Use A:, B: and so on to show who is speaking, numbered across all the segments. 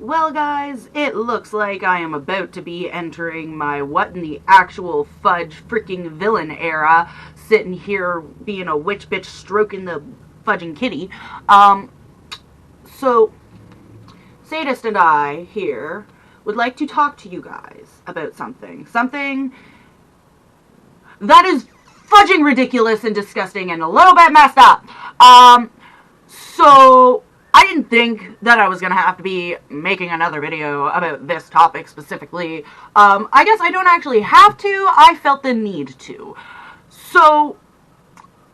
A: Well, guys, it looks like I am about to be entering my what in the actual fudge freaking villain era, sitting here being a witch bitch stroking the fudging kitty. So, Sadist and I here would like to talk to you guys about something. Something that is fudging ridiculous and disgusting and a little bit messed up. So I didn't think that I was going to have to be making another video about this topic specifically. I guess I don't actually have to. I felt the need to. So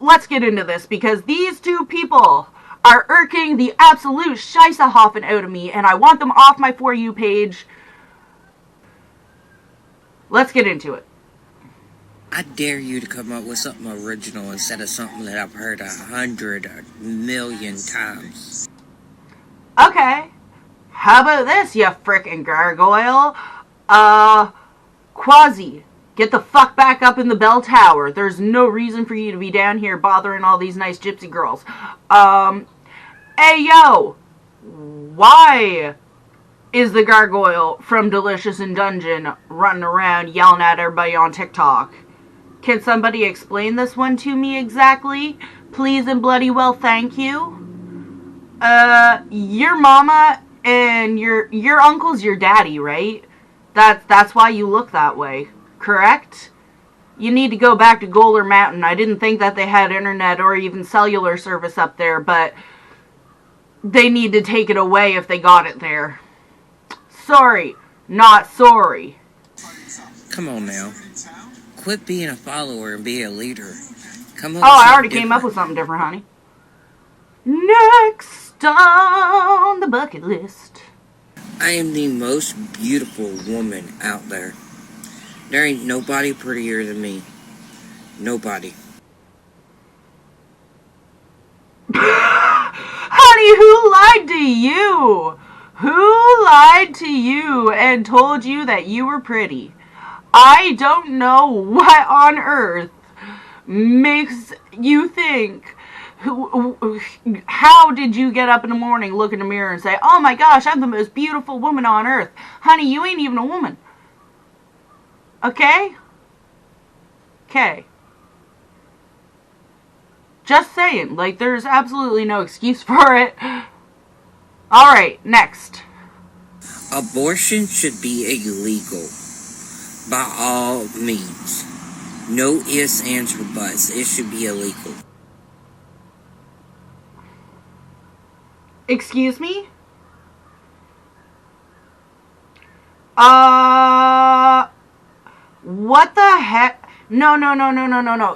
A: let's get into this, because these two people are irking the absolute scheissehoffen out of me, and I want them off my For You page. Let's get into it.
B: I dare you to come up with something original instead of something that I've heard 100 million times.
A: Okay. How about this, you frickin' gargoyle? Quasi, get the fuck back up in the bell tower. There's no reason for you to be down here bothering all these nice gypsy girls. Hey, yo! Why is the gargoyle from Delicious in Dungeon running around yelling at everybody on TikTok? Can somebody explain this one to me exactly? Please and bloody well, thank you. Your mama and your uncle's your daddy, right? That's why you look that way, correct? You need to go back to Goler Mountain. I didn't think that they had internet or even cellular service up there, but they need to take it away if they got it there. Sorry, not sorry.
B: Come on now. Quit being a follower and be a leader. Come on.
A: Oh, I already came up with something different, honey. Next on the bucket list.
B: I am the most beautiful woman out there. There ain't nobody prettier than me. Nobody.
A: Honey, who lied to you? Who lied to you and told you that you were pretty? I don't know what on earth makes you think. How did you get up in the morning, look in the mirror and say, oh my gosh, I'm the most beautiful woman on earth? Honey, you ain't even a woman. Okay? Okay. Just saying, like, there's absolutely no excuse for it. Alright, next.
B: Abortion should be illegal. By all means. No ifs, ands, or buts. It should be illegal.
A: Excuse me? What the heck? No.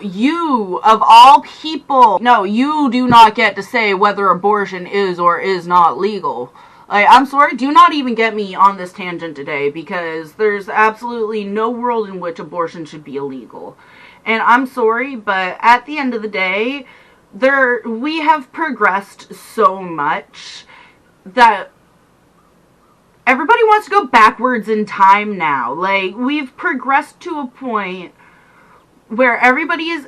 A: You, of all people, no, you do not get to say whether abortion is or is not legal. I'm sorry, do not even get me on this tangent today, because there's absolutely no world in which abortion should be illegal. And I'm sorry, but at the end of the day, we have progressed so much that everybody wants to go backwards in time now. Like, we've progressed to a point where everybody has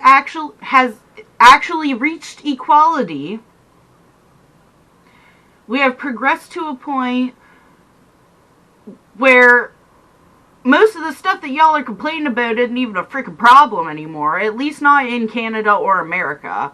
A: actually reached equality. We have progressed to a point where most of the stuff that y'all are complaining about isn't even a freaking problem anymore. At least not in Canada or America.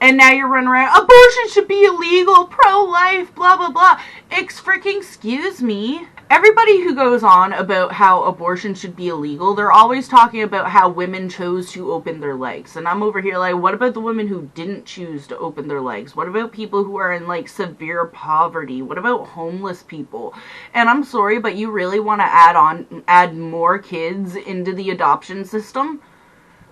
A: And now you're running around, abortion should be illegal, pro-life, blah, blah, blah. Excuse me. Everybody who goes on about how abortion should be illegal, they're always talking about how women chose to open their legs. And I'm over here like, what about the women who didn't choose to open their legs? What about people who are in, like, severe poverty? What about homeless people? And I'm sorry, but you really want to add more kids into the adoption system?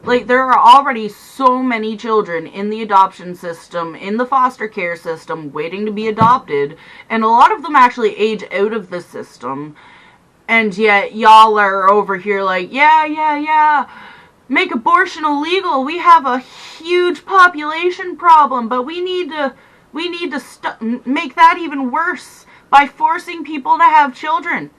A: Like, there are already so many children in the adoption system, in the foster care system, waiting to be adopted, and a lot of them actually age out of the system, and yet y'all are over here like, yeah, make abortion illegal, we have a huge population problem, but we need to make that even worse by forcing people to have children.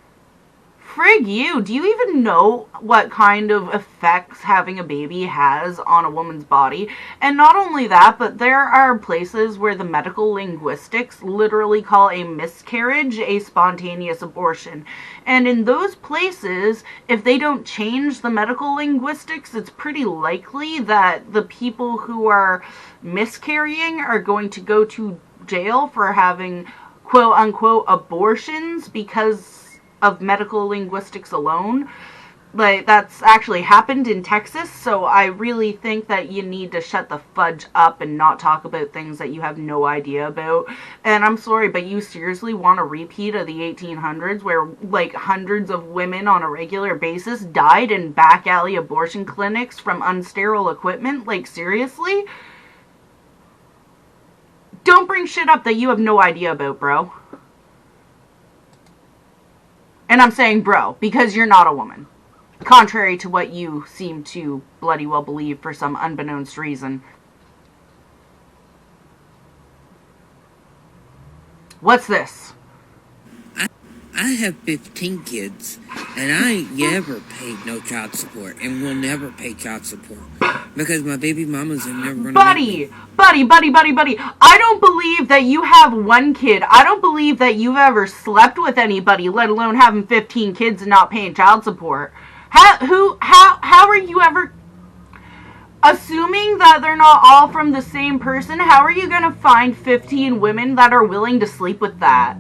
A: frig you. Do you even know what kind of effects having a baby has on a woman's body? And not only that, but there are places where the medical linguistics literally call a miscarriage a spontaneous abortion. And in those places, if they don't change the medical linguistics, it's pretty likely that the people who are miscarrying are going to go to jail for having quote unquote abortions because of medical linguistics alone. Like, that's actually happened in Texas, so I really think that you need to shut the fudge up and not talk about things that you have no idea about. And I'm sorry, but you seriously want a repeat of the 1800s where, like, hundreds of women on a regular basis died in back alley abortion clinics from unsterile equipment? Like, seriously? Don't bring shit up that you have no idea about, bro. And I'm saying bro, because you're not a woman. Contrary to what you seem to bloody well believe for some unbeknownst reason. What's this?
B: I have 15 kids, and I never paid no child support, and will never pay child support, because my baby mamas are never gonna
A: Buddy! I don't believe that you have one kid. I don't believe that you've ever slept with anybody, let alone having 15 kids and not paying child support. How are you ever... Assuming that they're not all from the same person, how are you gonna find 15 women that are willing to sleep with that?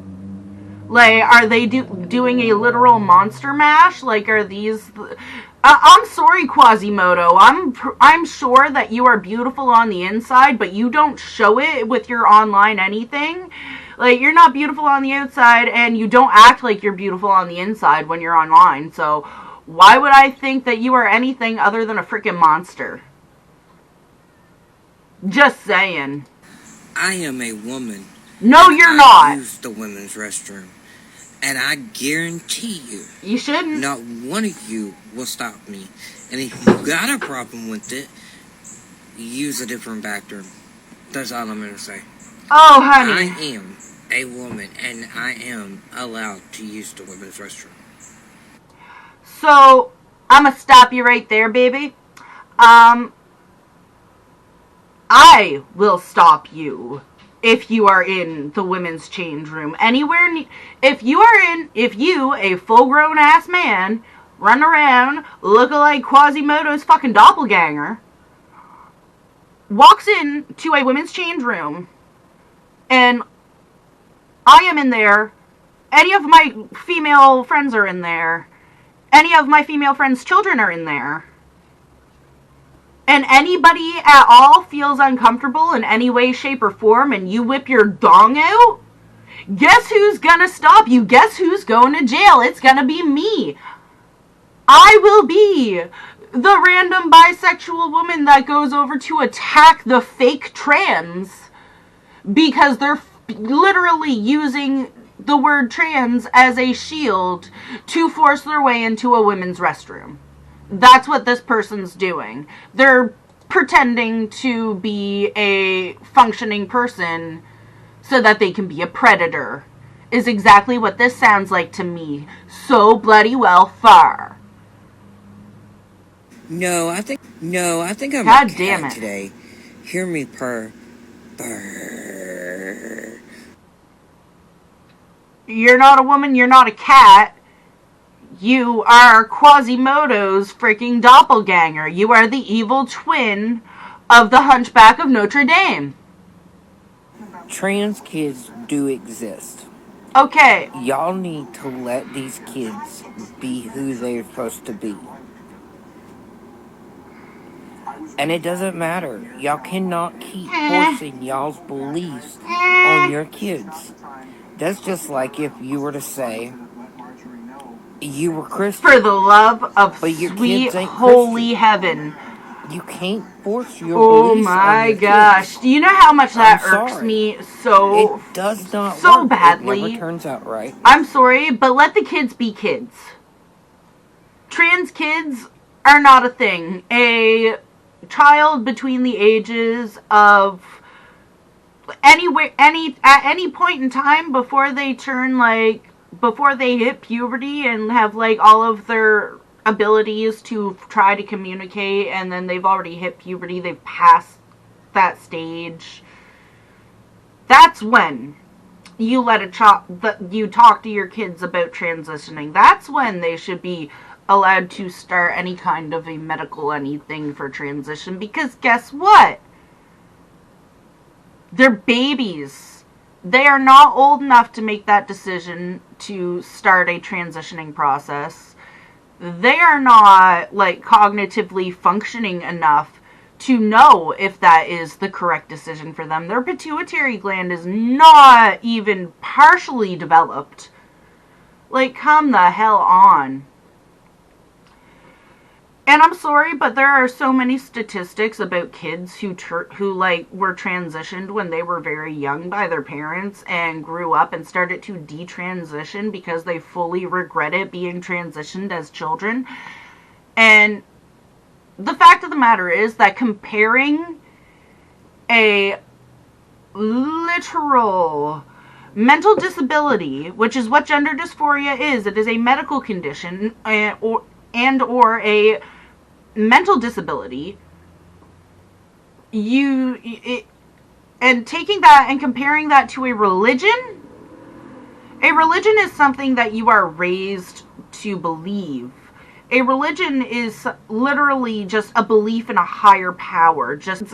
A: Like, are they doing a literal monster mash? Like, are these... I'm sorry, Quasimodo. I'm sure that you are beautiful on the inside, but you don't show it with your online anything. Like, you're not beautiful on the outside, and you don't act like you're beautiful on the inside when you're online. So, why would I think that you are anything other than a freaking monster? Just saying.
B: I am a woman.
A: No, you're not.
B: I use the women's restroom. And I guarantee you...
A: You shouldn't.
B: Not one of you will stop me. And if you got a problem with it, use a different bathroom. That's all I'm going to say.
A: Oh, honey.
B: I am a woman, and I am allowed to use the women's restroom.
A: So, I'm going to stop you right there, baby. I will stop you if you are in the women's change room anywhere. If you, a full-grown ass man, run around looking like Quasimodo's fucking doppelganger, walks in to a women's change room, and I am in there, any of my female friends are in there, any of my female friends' children are in there, and anybody at all feels uncomfortable in any way, shape, or form, and you whip your dong out, guess who's gonna stop you? Guess who's going to jail? It's gonna be me. I will be the random bisexual woman that goes over to attack the fake trans because they're literally using the word trans as a shield to force their way into a women's restroom. That's what this person's doing. They're pretending to be a functioning person so that they can be a predator. Is exactly what this sounds like to me. So bloody well far.
B: No, I think I'm
A: God
B: a
A: damn
B: cat
A: it.
B: today. Hear me purr. Purr.
A: You're not a woman, you're not a cat. You are Quasimodo's freaking doppelganger. You are the evil twin of the Hunchback of Notre Dame.
B: Trans kids do exist.
A: Okay.
B: Y'all need to let these kids be who they're supposed to be. And it doesn't matter. Y'all cannot keep forcing y'all's beliefs on your kids. That's just like if you were to say you were Christian.
A: For the love of sweet holy heaven.
B: You can't force your
A: Oh
B: beliefs
A: my
B: on your
A: gosh.
B: kids.
A: Do you know how much that irks me so
B: It does not
A: so
B: work.
A: badly?
B: It never turns out right.
A: I'm sorry, but let the kids be kids. Trans kids are not a thing. A child between the ages of at any point in time before they turn like before they hit puberty and have like all of their abilities to try to communicate, and then they've already hit puberty, they've passed that stage, that's when you let you talk to your kids about transitioning. That's when they should be allowed to start any kind of a medical anything for transition, because guess what? They're babies. They are not old enough to make that decision to start a transitioning process. They are not, like, cognitively functioning enough to know if that is the correct decision for them. Their pituitary gland is not even partially developed. Like, come the hell on. And I'm sorry, but there are so many statistics about kids who like were transitioned when they were very young by their parents and grew up and started to detransition because they fully regretted being transitioned as children. And the fact of the matter is that comparing a literal mental disability, which is what gender dysphoria is, it is a medical condition or a mental disability, and taking that and comparing that to a religion is something that you are raised to believe. A religion is literally just a belief in a higher power. Just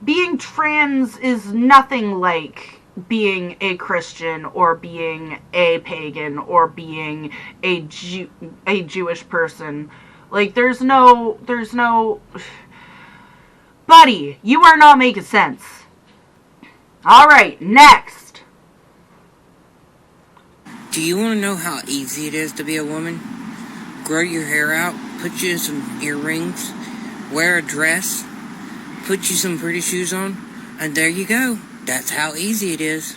A: being trans is nothing like being a Christian or being a pagan or being a Jewish person. Like, there's no, buddy, you are not making sense. Alright, next.
B: Do you want to know how easy it is to be a woman? Grow your hair out, put you in some earrings, wear a dress, put you some pretty shoes on, and there you go. That's how easy it is.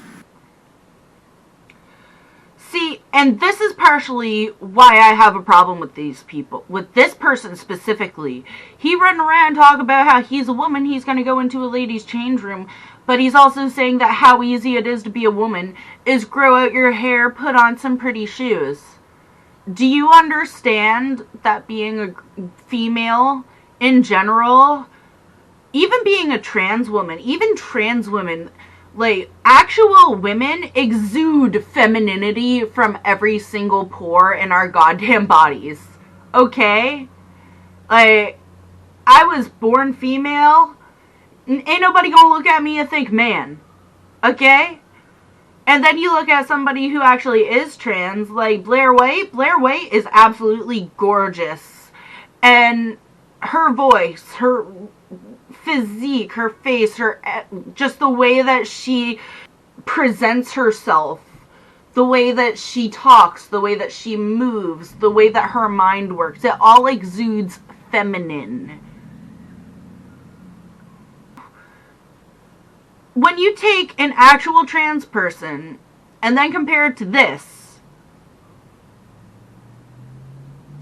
A: See, and this is partially why I have a problem with these people. With this person specifically. He running around talking about how he's a woman, he's going to go into a ladies' change room, but he's also saying that how easy it is to be a woman is grow out your hair, put on some pretty shoes. Do you understand that being a female in general, even being a trans woman, even trans women, like, actual women exude femininity from every single pore in our goddamn bodies. Okay? Like, I was born female. Ain't nobody gonna look at me and think man. Okay? And then you look at somebody who actually is trans, like Blair White. Blair White is absolutely gorgeous. And her voice, her physique, her face, her just the way that she presents herself, the way that she talks, the way that she moves, the way that her mind works, it all exudes feminine. When you take an actual trans person and then compare it to this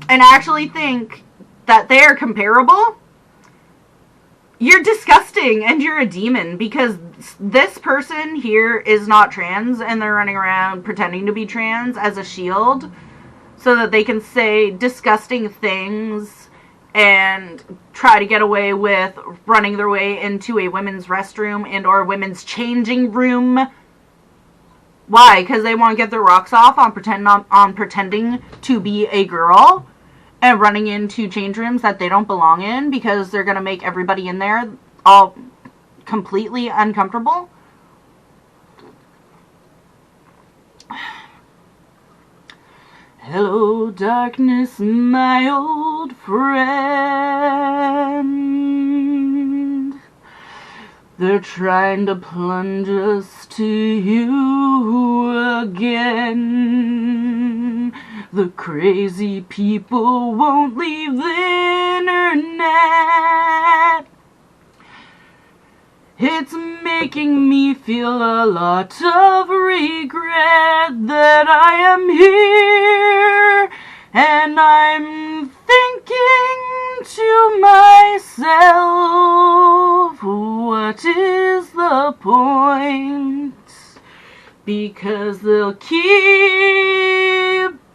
A: and actually think that they are comparable, you're disgusting and you're a demon, because this person here is not trans and they're running around pretending to be trans as a shield so that they can say disgusting things and try to get away with running their way into a women's restroom and or women's changing room. Why? Because they want to get their rocks off on pretending to be a girl and running into change rooms that they don't belong in because they're going to make everybody in there all completely uncomfortable. Hello, darkness, my old friend. They're trying to plunge us to you again. The crazy people won't leave the internet. It's making me feel a lot of regret that I am here, and I'm thinking to myself, what is the point? Because they'll keep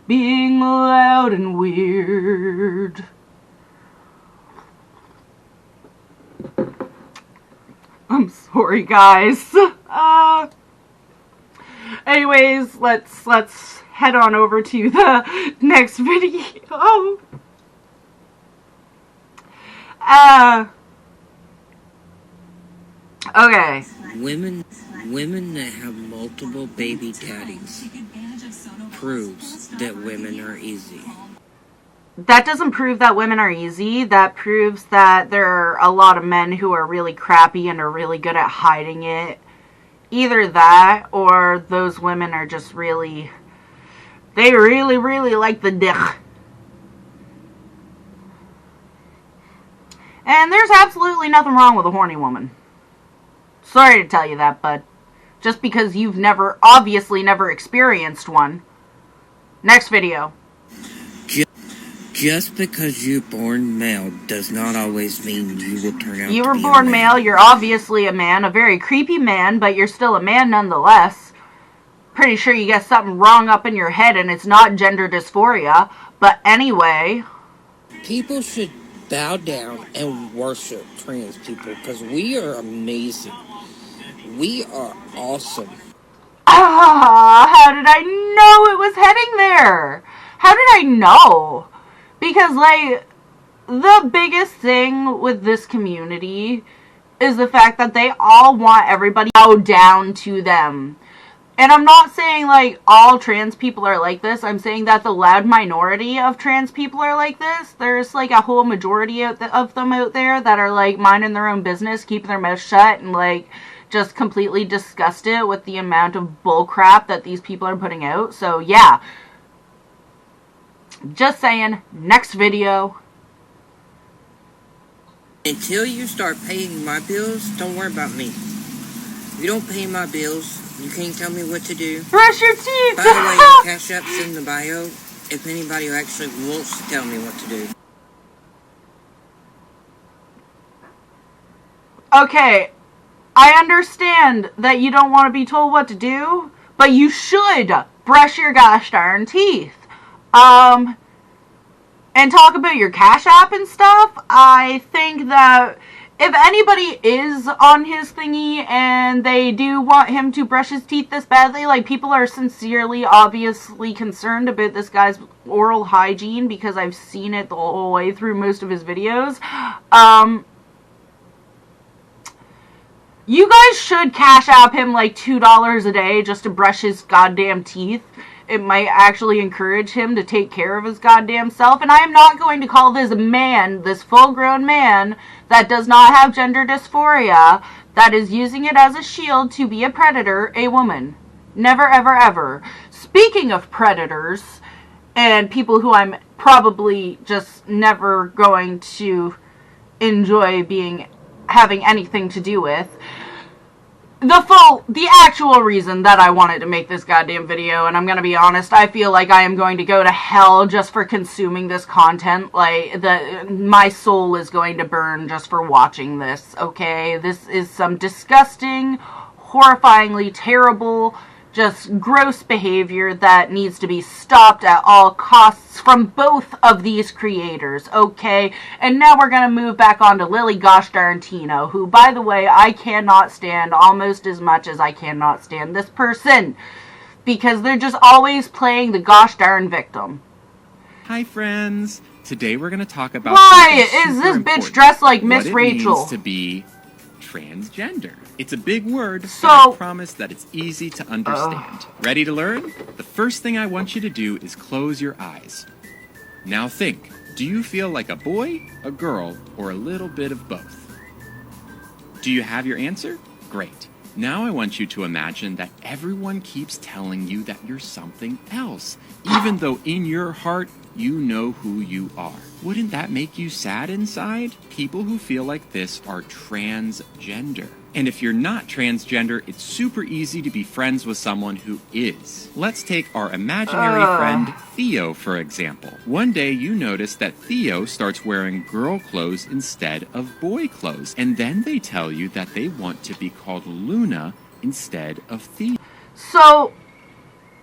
A: being loud and weird. I'm sorry, guys. Anyways, let's head on over to the next video. Okay.
B: Women that have multiple baby daddies proves that women are easy.
A: That doesn't prove that women are easy. That proves that there are a lot of men who are really crappy and are really good at hiding it. Either that, or those women are just really... They really, really like the dick. And there's absolutely nothing wrong with a horny woman. Sorry to tell you that, bud. Just because you've obviously never experienced one. Next video.
B: Just because you're born male does not always mean you will turn out to be
A: You
B: a
A: were born
B: man.
A: male, you're obviously a man, a very creepy man, but you're still a man nonetheless. Pretty sure you got something wrong up in your head and it's not gender dysphoria. But anyway.
B: People should bow down and worship trans people because we are amazing. We are awesome.
A: How did I know it was heading there? How did I know? Because, like, the biggest thing with this community is the fact that they all want everybody to bow down to them. And I'm not saying, like, all trans people are like this. I'm saying that the loud minority of trans people are like this. There's, like, a whole majority of them out there that are, like, minding their own business, keeping their mouth shut, and, like, just completely disgusted with the amount of bullcrap that these people are putting out. So, yeah. Just saying, next video.
B: Until you start paying my bills, don't worry about me. If you don't pay my bills, you can't tell me what to do.
A: Brush your teeth!
B: By the way, the Cash App's in the bio if anybody who actually wants to tell me what to do.
A: Okay, I understand that you don't want to be told what to do, but you should brush your gosh darn teeth. And talk about your Cash App and stuff. I think that if anybody is on his thingy and they do want him to brush his teeth this badly, like, people are sincerely, obviously concerned about this guy's oral hygiene because I've seen it the whole way through most of his videos. You guys should Cash App him like $2 a day just to brush his goddamn teeth. It might actually encourage him to take care of his goddamn self. And I am not going to call this man, this full-grown man that does not have gender dysphoria, that is using it as a shield to be a predator, a woman. Never, ever, ever. Speaking of predators, and people who I'm probably just never going to enjoy having anything to do with, the actual reason that I wanted to make this goddamn video, and I'm gonna be honest, I feel like I am going to go to hell just for consuming this content. Like, my soul is going to burn just for watching this, okay? This is some disgusting, horrifyingly terrible, just gross behavior that needs to be stopped at all costs from both of these creators, okay? And now we're gonna move back on to Lily Gosh Darn Tino, who, by the way, I cannot stand almost as much as I cannot stand this person. Because they're just always playing the gosh darn victim.
C: Hi friends! Today we're gonna talk about
A: why is this bitch dressed like Miss Rachel?
C: What it means to be transgender. It's a big word,
A: so
C: but I promise that it's easy to understand. Ready to learn? The first thing I want you to do is close your eyes. Now think, do you feel like a boy, a girl, or a little bit of both? Do you have your answer? Great. Now I want you to imagine that everyone keeps telling you that you're something else, even though in your heart you know who you are. Wouldn't that make you sad inside? People who feel like this are transgender. And if you're not transgender, it's super easy to be friends with someone who is. Let's take our imaginary friend Theo, for example. One day you notice that Theo starts wearing girl clothes instead of boy clothes, and then they tell you that they want to be called Luna instead of Theo.
A: So,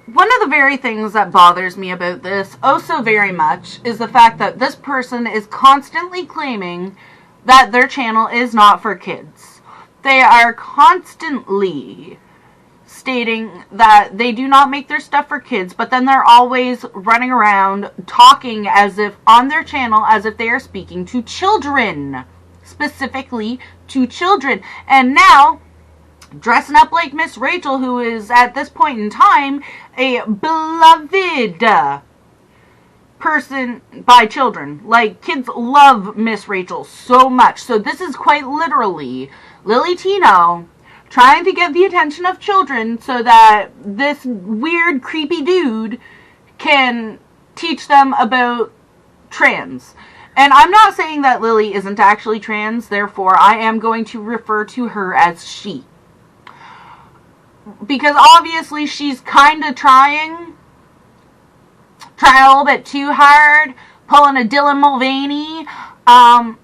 A: one of the very things that bothers me about this, oh so very much, is the fact that this person is constantly claiming that their channel is not for kids. They are constantly stating that they do not make their stuff for kids, but then they're always running around talking as if on their channel as if they are speaking to children, specifically to children. And now dressing up like Miss Rachel, who is at this point in time a beloved person by children. Like, kids love Miss Rachel so much. So this is quite literally Lily Tino trying to get the attention of children so that this weird, creepy dude can teach them about trans. And I'm not saying that Lily isn't actually trans, therefore I am going to refer to her as she. Because obviously she's kind of trying a little bit too hard, pulling a Dylan Mulvaney, but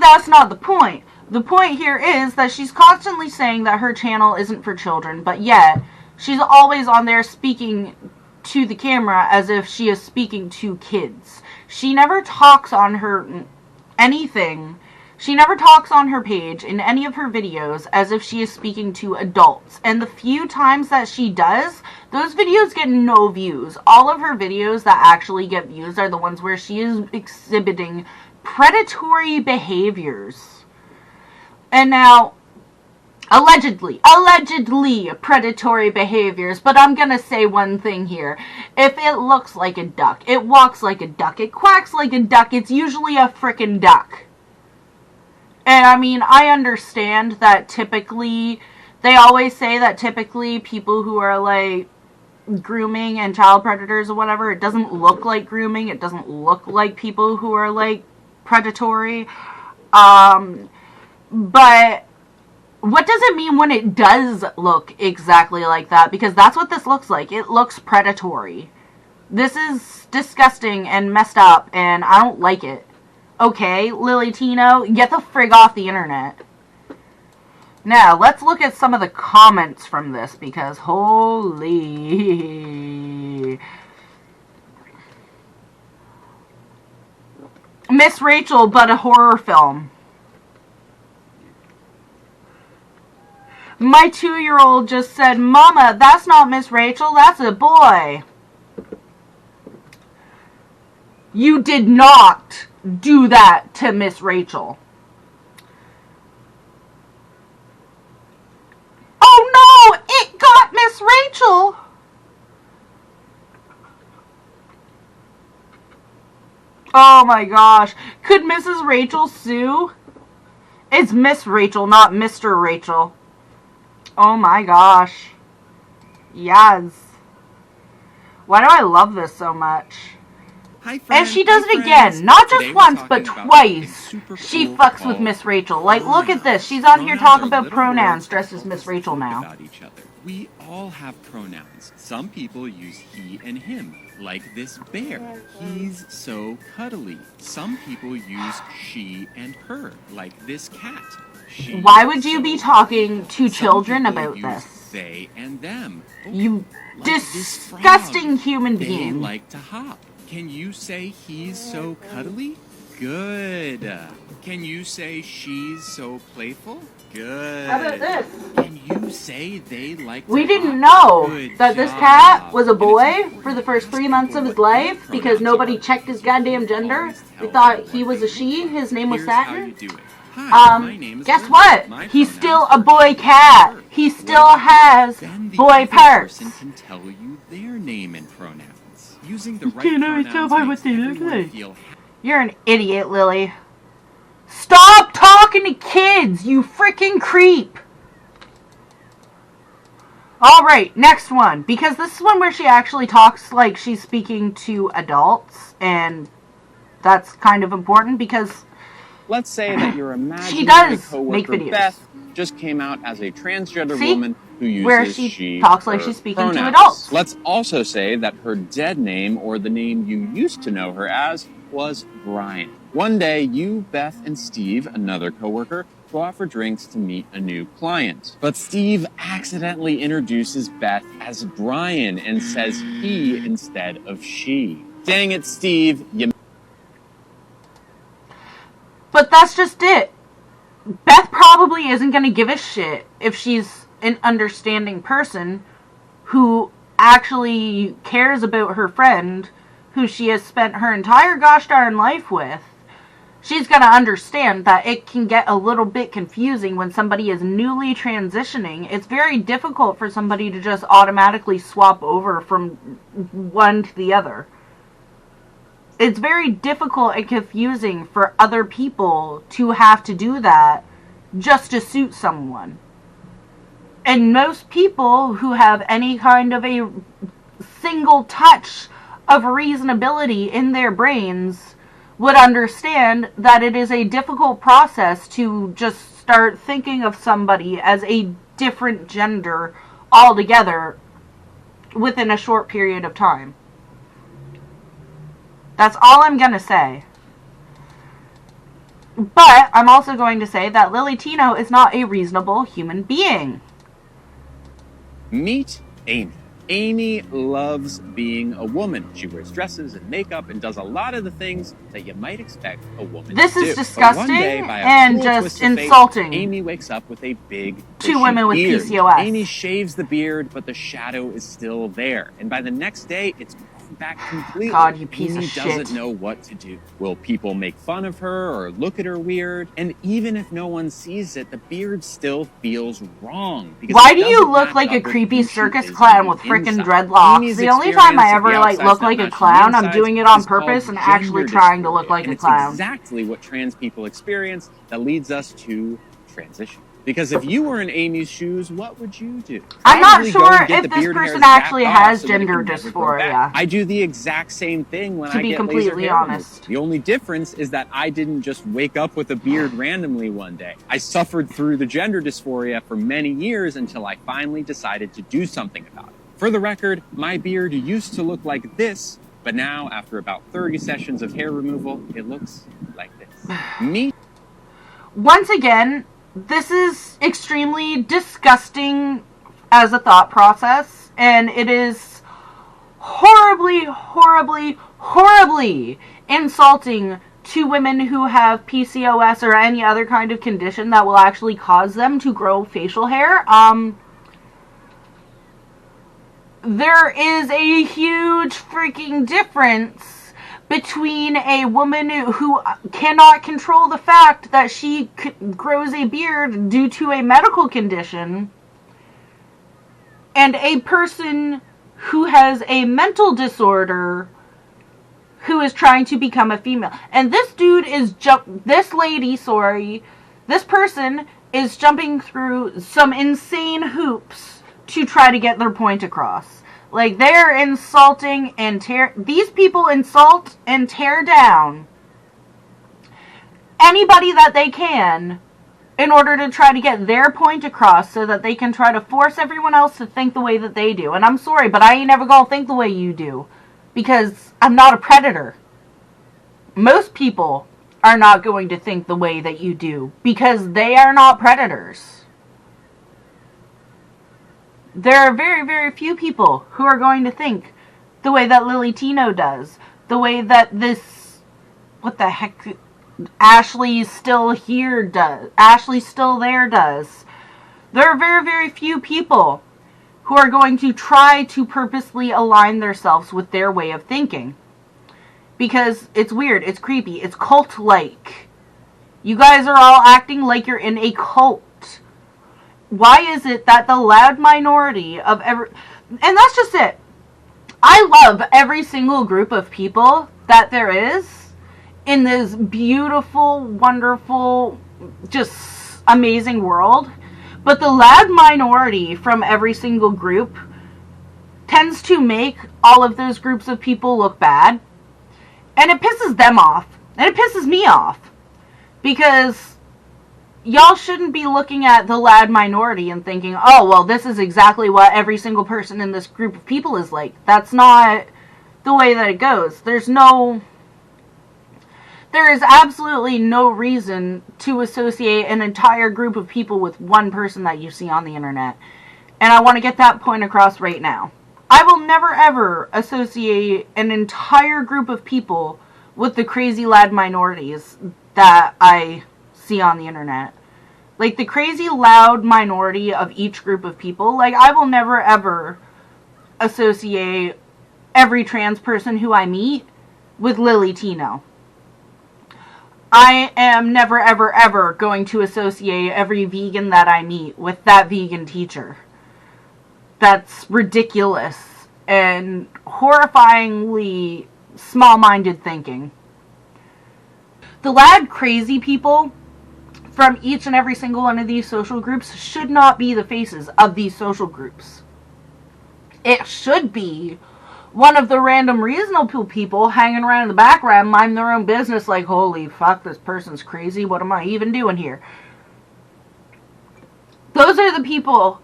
A: that's not the point. The point here is that she's constantly saying that her channel isn't for children, but yet she's always on there speaking to the camera as if she is speaking to kids. She never talks on her anything. She never talks on her page in any of her videos as if she is speaking to adults. And the few times that she does, those videos get no views. All of her videos that actually get views are the ones where she is exhibiting predatory behaviors. And now, allegedly predatory behaviors, but I'm gonna say one thing here. If it looks like a duck, it walks like a duck, it quacks like a duck, it's usually a frickin' duck. And I mean, I understand that typically, they always say that typically people who are like grooming and child predators or whatever, it doesn't look like grooming, it doesn't look like people who are like predatory. But what does it mean when it does look exactly like that? Because that's what this looks like. It looks predatory. This is disgusting and messed up, and I don't like it. Okay, Lily Tino, get the frig off the internet. Now, let's look at some of the comments from this, because holy... Miss Rachel, but a horror film. My 2-year-old just said, Mama, that's not Miss Rachel, that's a boy. You did not do that to Miss Rachel. Oh no, it got Miss Rachel. Oh my gosh. Could Mrs. Rachel sue? It's Miss Rachel, not Mr. Rachel. Oh my gosh. Yes. Why do I love this so much?
C: Hi, friends.
A: And she does it
C: friends.
A: again. Not
C: Today
A: just
C: we're
A: once,
C: talking
A: but
C: about
A: twice.
C: something super
A: She
C: cool
A: fucks with
C: called
A: Miss Rachel. Like, look at this. She's on here
C: Pronouns
A: talking
C: are
A: about
C: little
A: pronouns
C: words
A: dressed
C: that
A: as Miss
C: help us
A: Rachel
C: think
A: now.
C: about each other. We all have pronouns. Some people use he and him, like this bear. He's so cuddly. Some people use she and her, like this cat. She's
A: Why would you
C: so
A: be talking to
C: Some
A: children
C: people
A: about
C: use
A: this?
C: they and them.
A: You
C: Like this frog.
A: disgusting human
C: They
A: being.
C: like to hop. Can you say he's so cuddly? Good. Can you say she's so playful? Good.
A: How about this?
C: Can you say they like to
A: We didn't
C: hop?
A: know
C: Good
A: that this
C: job.
A: cat was a
C: And it's
A: boy
C: important
A: for the
C: to
A: first
C: ask
A: 3 months
C: people
A: of his
C: what their
A: life because
C: pronouns
A: nobody
C: are,
A: checked his
C: because you can
A: goddamn gender.
C: always
A: We
C: tell
A: thought
C: them
A: he
C: what
A: was
C: they
A: a she.
C: need.
A: His name was
C: Here's how
A: Saturn.
C: you do it. Hi, my name is
A: Guess
C: Bert.
A: what?
C: My
A: He's
C: pronouns
A: still a
C: are
A: boy
C: he
A: cat.
C: and her.
A: He
C: What
A: still
C: about
A: has
C: then the
A: boy
C: other
A: parts.
C: person can tell you their name and pronouns. Using the right
A: can't always
C: pronouns
A: tell by
C: makes
A: what they look
C: everyone
A: like.
C: feel
A: You're an idiot, Lily. Stop talking to kids, you freaking creep. Alright, next one. Because this is one where she actually talks like she's speaking to adults. And that's kind of important because
D: Let's say that your imaginary
A: she does make
D: coworker
A: videos.
D: Beth just came out as a transgender
A: See?
D: woman who uses
A: Where she
D: she
A: talks like
D: her
A: she's speaking to
D: pronouns.
A: adults.
D: Let's also say that her dead name, or the name you used to know her as, was Brian. One day, you, Beth, and Steve, another coworker, go out for drinks to meet a new client. But Steve accidentally introduces Beth as Brian and says he instead of she. Dang it, Steve, you...
A: But that's just it. Beth probably isn't going to give a shit if she's an understanding person who actually cares about her friend who she has spent her entire gosh darn life with. She's going to understand that it can get a little bit confusing when somebody is newly transitioning. It's very difficult for somebody to just automatically swap over from one to the other. It's very difficult and confusing for other people to have to do that just to suit someone. And most people who have any kind of a single touch of reasonability in their brains would understand that it is a difficult process to just start thinking of somebody as a different gender altogether within a short period of time. That's all I'm going to say. But I'm also going to say that Lily Tino is not a reasonable human being.
D: Meet Amy. Amy loves being a woman. She wears dresses and makeup and does a lot of the things that you might expect a woman
A: This
D: to do.
A: is disgusting
D: But one day, by a
A: and
D: cruel
A: just
D: twist of fate,
A: insulting.
D: Amy wakes up with a big
A: Two
D: bushy
A: women with
D: beard.
A: PCOS.
D: Amy shaves the beard, but the shadow is still there. And by the next day, it's back completely.
A: God, you piece
D: Amy
A: of shit.
D: doesn't know what to do. Will people make fun of her or look at her weird? And even if no one sees it, the beard still feels wrong. Because
A: Why
D: it
A: do you
D: doesn't
A: look
D: match
A: like a
D: up with
A: creepy
D: who she
A: circus
D: is
A: clown
D: on
A: with
D: the
A: frickin'
D: inside.
A: dreadlocks?
D: Amy's
A: The only time I
D: experience of
A: ever
D: the
A: look
D: outside's
A: like
D: not
A: a
D: matching
A: clown,
D: the
A: I'm
D: insides
A: doing it on
D: is called
A: purpose and actually
D: gender
A: trying to
D: dysphoria.
A: look like
D: And
A: a
D: it's
A: clown.
D: exactly what trans people experience that leads us to transition. Because if you were in Amy's shoes, what would you do?
A: I'm not
D: Probably go
A: sure
D: and get
A: if
D: the
A: this
D: beard
A: person
D: hairs
A: actually
D: zapped off
A: has
D: so that it
A: gender
D: can never grow back.
A: dysphoria.
D: I do the exact same thing when
A: To
D: I
A: be
D: get
A: completely
D: laser hair removal.
A: honest.
D: The only difference is that I didn't just wake up with a beard randomly one day. I suffered through the gender dysphoria for many years until I finally decided to do something about it. For the record, my beard used to look like this, but now, after about 30 sessions of hair removal, it looks like this. Me?
A: Once again, this is extremely disgusting as a thought process, and it is horribly, horribly, horribly insulting to women who have PCOS or any other kind of condition that will actually cause them to grow facial hair. There is a huge freaking difference between a woman who cannot control the fact that she grows a beard due to a medical condition and a person who has a mental disorder who is trying to become a female. And this person is jumping through some insane hoops to try to get their point across. Like, they're insulting and these people insult and tear down anybody that they can in order to try to get their point across so that they can try to force everyone else to think the way that they do. And I'm sorry, but I ain't never gonna think the way you do because I'm not a predator. Most people are not going to think the way that you do because they are not predators. There are very, very few people who are going to think the way that Lily Tino does. The way that this, what the heck, Ashley Still Here does. Ashley Still There does. There are very, very few people who are going to try to purposely align themselves with their way of thinking. Because it's weird, it's creepy, it's cult-like. You guys are all acting like you're in a cult. Why is it that the loud minority of and that's just it. I love every single group of people that there is in this beautiful, wonderful, just amazing world. But the loud minority from every single group tends to make all of those groups of people look bad. And it pisses them off. And it pisses me off. Because y'all shouldn't be looking at the loud minority and thinking, oh, well, this is exactly what every single person in this group of people is like. That's not the way that it goes. There's no There is absolutely no reason to associate an entire group of people with one person that you see on the internet. And I want to get that point across right now. I will never ever associate an entire group of people with the crazy loud minorities that I see on the internet. Like, the crazy loud minority of each group of people, like, I will never ever associate every trans person who I meet with Lily Tino. I am never, ever, ever going to associate every vegan that I meet with that vegan teacher. That's ridiculous and horrifyingly small-minded thinking. The loud, crazy people from each and every single one of these social groups should not be the faces of these social groups. It should be one of the random reasonable people hanging around in the background, minding their own business, like, holy fuck, this person's crazy, what am I even doing here? Those are the people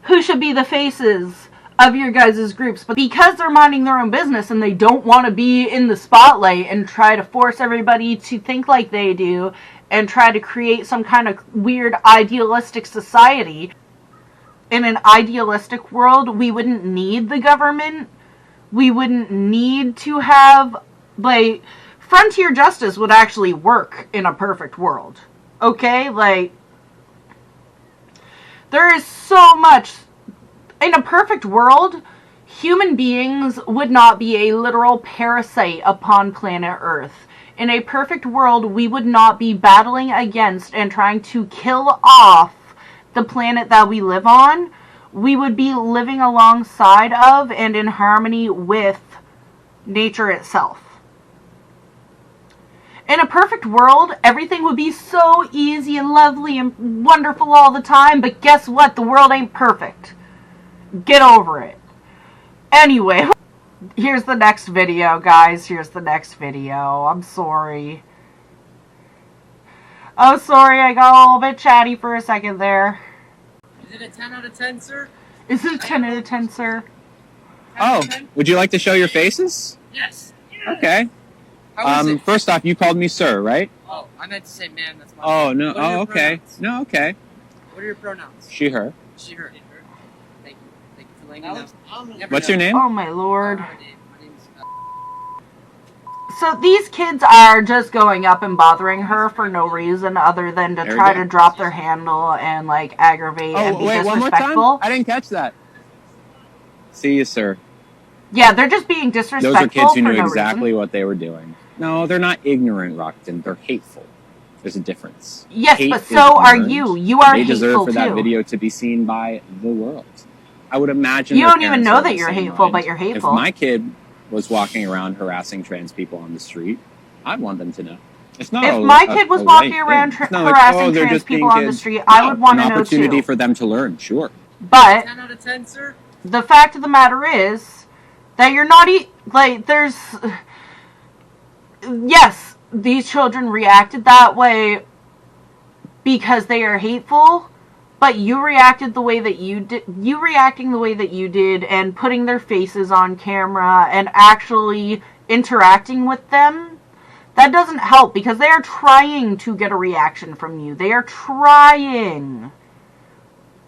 A: who should be the faces of your guys' groups. But because they're minding their own business and they don't want to be in the spotlight and try to force everybody to think like they do and try to create some kind of weird idealistic society, in an idealistic world, we wouldn't need the government. We wouldn't need to have, like, frontier justice would actually work in a perfect world. Okay? Like, there is so much. In a perfect world, human beings would not be a literal parasite upon planet Earth. In a perfect world, we would not be battling against and trying to kill off the planet that we live on. We would be living alongside of and in harmony with nature itself. In a perfect world, everything would be so easy and lovely and wonderful all the time, but guess what? The world ain't perfect. Get over it. Anyway, here's the next video, guys. Here's the next video. I'm sorry. Oh, sorry, I got a little bit chatty for a second there.
E: Is it a 10 out of 10, sir?
A: Is it a 10 out of 10, sir?
E: 10 out
D: Oh,
E: of 10?
D: would you like to show your faces?
E: Yes.
D: Okay.
E: How is it?
D: First off, you called me sir, right?
E: Oh, I meant to say man. That's my
D: Oh, no.
E: What are your
D: Oh, okay.
E: pronouns?
D: No, okay.
E: What are your pronouns?
D: She, her.
E: She, her. Thank you. Thank you for letting me know. Never
D: What's
E: know.
D: your name?
A: Oh, my lord.
E: My name's
A: So these kids are just going up and bothering her for no reason other than to
D: There we
A: try
D: go.
A: to drop their handle and, like, aggravate and
D: Oh,
A: be
D: wait, one more time?
A: disrespectful.
D: I didn't catch that. See you, sir.
A: Yeah, they're just being disrespectful
D: Those are kids who
A: for
D: knew
A: no
D: exactly
A: reason.
D: what they were doing. No, they're not ignorant, Rockton. They're hateful. There's a difference.
A: Yes,
D: Hate
A: but
D: is
A: so are
D: earned.
A: you. You are
D: They deserve
A: hateful
D: for that
A: too.
D: video to be seen by the world. I would imagine
A: You
D: their
A: don't even
D: parents
A: know
D: are of
A: that
D: the
A: you're
D: same
A: hateful,
D: mind.
A: but you're hateful.
D: If my kid was walking around harassing trans people on the street, I'd want them to know. It's not
A: If my kid was walking
D: right
A: around
D: thing. It's not
A: harassing
D: they're
A: trans
D: just being
A: people on the
D: kids.
A: street, I would want to
D: an
A: know
D: opportunity
A: too.
D: for them to learn, sure.
A: But
E: 10 out of 10, sir?
A: the fact of the matter is that you're not like, there's, yes, these children reacted that way because they are hateful, but you reacted the way that you did, you reacting the way that you did and putting their faces on camera and actually interacting with them, that doesn't help because they are trying to get a reaction from you. They are trying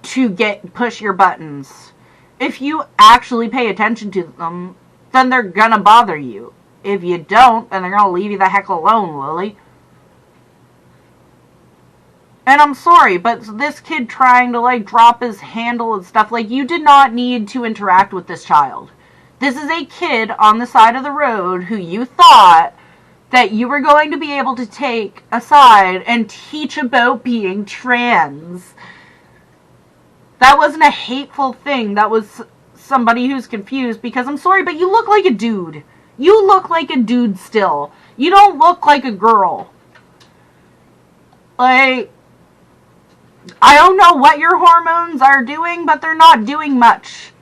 A: to push your buttons. If you actually pay attention to them, then they're gonna bother you. If you don't, then they're gonna leave you the heck alone, Lily. And I'm sorry, but this kid trying to, like, drop his handle and stuff, like, you did not need to interact with this child. This is a kid on the side of the road who you thought that you were going to be able to take aside and teach about being trans. That wasn't a hateful thing. That was somebody who's confused because I'm sorry, but you look like a dude. You look like a dude still. You don't look like a girl. Like, I don't know what your hormones are doing, but they're not doing much.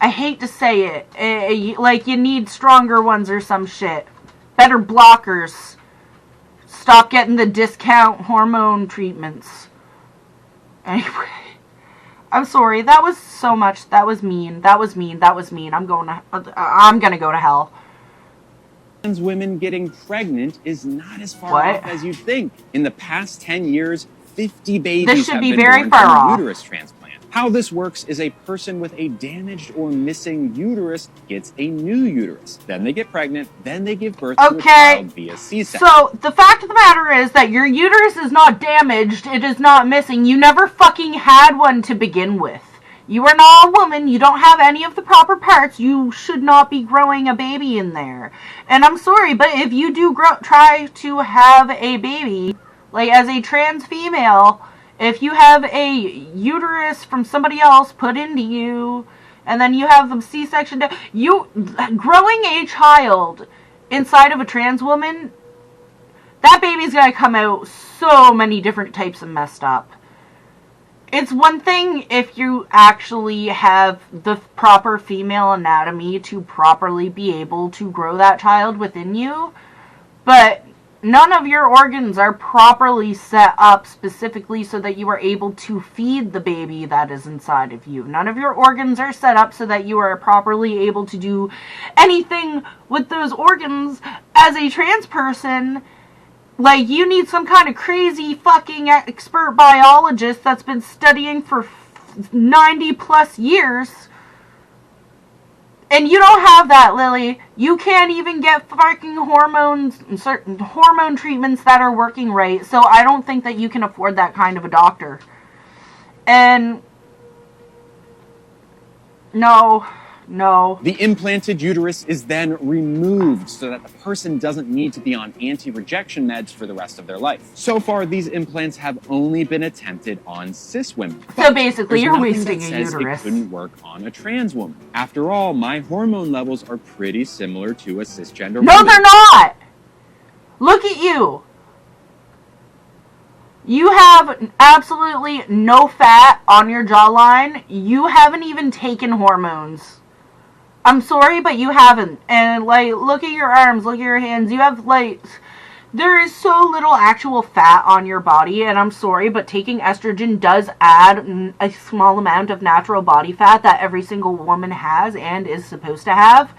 A: I hate to say it. Like, you need stronger ones or some shit. Better blockers. Stop getting the discount hormone treatments. Anyway. I'm sorry. That was so much. That was mean. That was mean. That was mean. I'm gonna go to hell.
D: trans women getting pregnant is not as far
A: What?
D: off as you'd think. In the past 10 years, 50
A: This
D: babies
A: should
D: have
A: be
D: been
A: very
D: born
A: far
D: from a
A: off.
D: uterus transplant. How this works is a person with a damaged or missing uterus gets a new uterus. Then they get pregnant, then they give birth to a
A: Okay,
D: child via C-section.
A: so the fact of the matter is that your uterus is not damaged, it is not missing. You never fucking had one to begin with. You are not a woman, you don't have any of the proper parts, you should not be growing a baby in there. And I'm sorry, but if you do try to have a baby, like as a trans female, if you have a uterus from somebody else put into you, and then you have the C-section, growing a child inside of a trans woman, that baby's gonna come out so many different types of messed up. It's one thing if you actually have the proper female anatomy to properly be able to grow that child within you, but none of your organs are properly set up specifically so that you are able to feed the baby that is inside of you. None of your organs are set up so that you are properly able to do anything with those organs as a trans person. Like, you need some kind of crazy fucking expert biologist that's been studying for 90 plus years. And you don't have that, Lily. You can't even get fucking certain hormone treatments that are working right. So I don't think that you can afford that kind of a doctor. And no.
D: The implanted uterus is then removed so that the person doesn't need to be on anti-rejection meds for the rest of their life. So far, these implants have only been attempted on cis women.
A: So basically, you're
D: There's
A: wasting
D: nothing
A: a
D: that says
A: uterus.
D: it couldn't work on a trans woman. After all, my hormone levels are pretty similar to a cisgender
A: No,
D: woman.
A: they're not! Look at you. You have absolutely no fat on your jawline. You haven't even taken hormones. I'm sorry, but you haven't. And, like, look at your arms, look at your hands. You have, like, there is so little actual fat on your body, and I'm sorry, but taking estrogen does add a small amount of natural body fat that every single woman has and is supposed to have.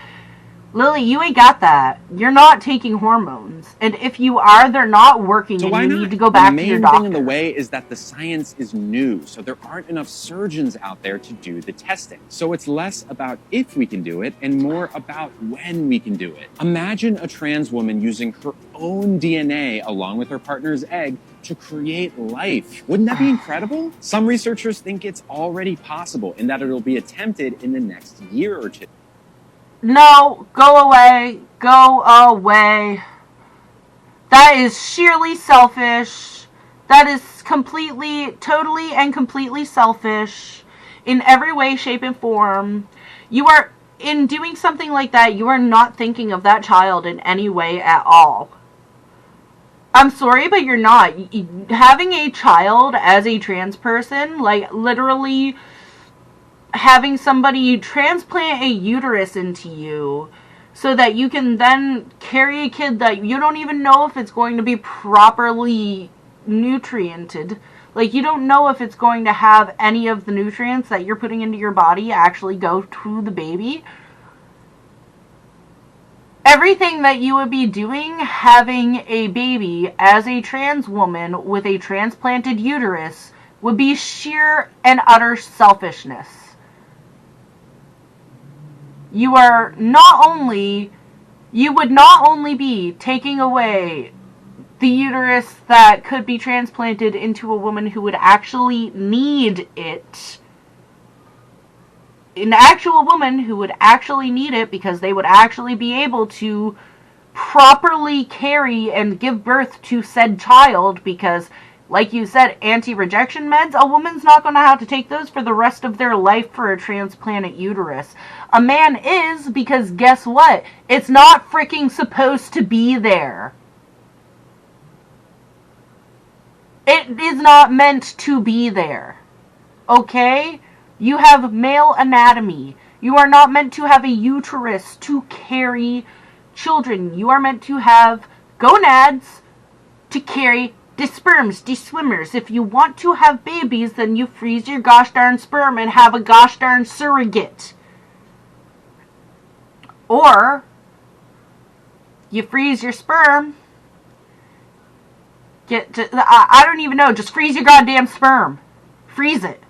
A: Lily, you ain't got that. You're not taking hormones. And if you are, they're not working,
D: So
A: and
D: why
A: you
D: not?
A: need to go back to your
D: The main
A: doctor.
D: thing in the way is that the science is new, so there aren't enough surgeons out there to do the testing. So it's less about if we can do it and more about when we can do it. Imagine a trans woman using her own DNA along with her partner's egg to create life. Wouldn't that be incredible? Some researchers think it's already possible and that it'll be attempted in the next year or two.
A: No, go away. Go away. That is sheerly selfish. That is totally and completely selfish in every way, shape, and form. You are, in doing something like that, you are not thinking of that child in any way at all. I'm sorry, but you're not. Having a child as a trans person, like, literally having somebody transplant a uterus into you so that you can then carry a kid that you don't even know if it's going to be properly nutriented. Like, you don't know if it's going to have any of the nutrients that you're putting into your body actually go to the baby. Everything that you would be doing having a baby as a trans woman with a transplanted uterus would be sheer and utter selfishness. You would not only be taking away the uterus that could be transplanted into a woman who would actually need it, an actual woman who would actually need it because they would actually be able to properly carry and give birth to said child because, like you said, anti-rejection meds, a woman's not going to have to take those for the rest of their life for a transplanted uterus. A man is, because guess what? It's not freaking supposed to be there. It is not meant to be there. Okay? You have male anatomy. You are not meant to have a uterus to carry children. You are meant to have gonads to carry the sperms, the swimmers. If you want to have babies, then you freeze your gosh darn sperm and have a gosh darn surrogate. Or You freeze your sperm. I don't even know. Just freeze your goddamn sperm. Freeze it.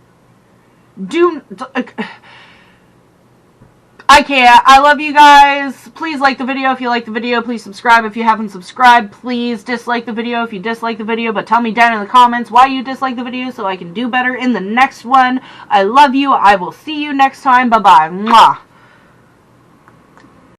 A: I can't. I love you guys. Please like the video if you like the video. Please subscribe if you haven't subscribed. Please dislike the video if you dislike the video. But tell me down in the comments why you dislike the video so I can do better in the next one. I love you. I will see you next time. Bye-bye. Mwah.